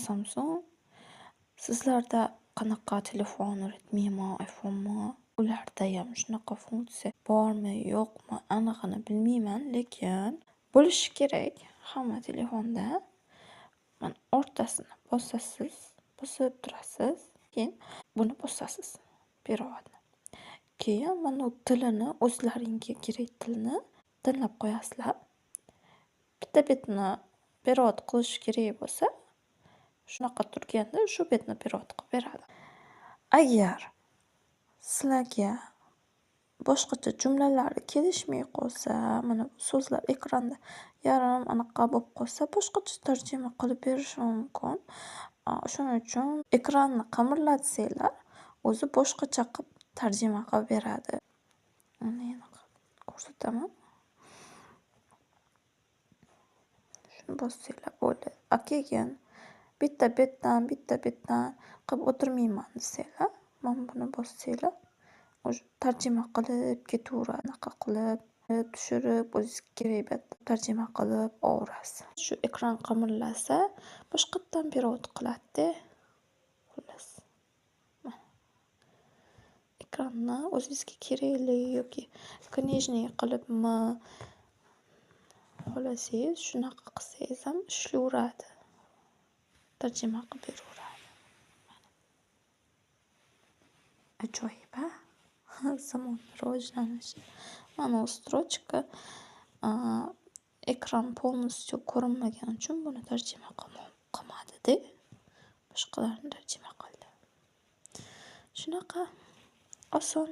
Samsung. Sizlarda qanaqa telefon, Redmimi, iPhonemi? Ulardayam shunaqa funksiya bormi, yo'qmi? Anig'ini bilmayman, lekin bo'lishi kerak hamma telefonda. Mana o'rtasini bosib turasiz, keyin buni bosasiz, perovodni. Keyin mana u tilini, o'zlaringga kerak tilni tanlab qo'yasizlar. Bitta betini perevod qilish kerak bo'lsa, shunaqa turganda shu betni perevod qilib beradi. Agar sizlarga boshqacha jumlalari kelishmay qolsa, mana bu so'zlar ekranda yarim anaqa bo'lib qolsa, boshqacha tarjima qilib berishi mumkin. Shuning uchun ekranni qimirlatsanglar, o'zi boshqacha qilib tarjima qilib beradi. Uni yana ko'rsataman. Shuni bossanglar bo'ldi. Keyin bitta betdan qilib o'tirmayman desanglar, mana buni bossanglar, tarjima qilib ketaveradi. Anaqa qilib tushirib, o'zingizga kerak tarjima qilib olaverasiz. Shu ekran qimirlasa, boshqatdan perevod qiladi-da. Xullas. Ekranni o'zingizga kerakli yoki knijniy qilibmi xohlasangiz, shunaqa qilsangiz ham ishlayveradi. Tarjima qilib beraveradi. Ajoyib, a? Zamon rivojlanishi. Mana u strochka ekran полностью ko'rinmagani uchun buni tarjima qilmadi-da. Boshqalarni tarjima qildi. Shunaqa oson.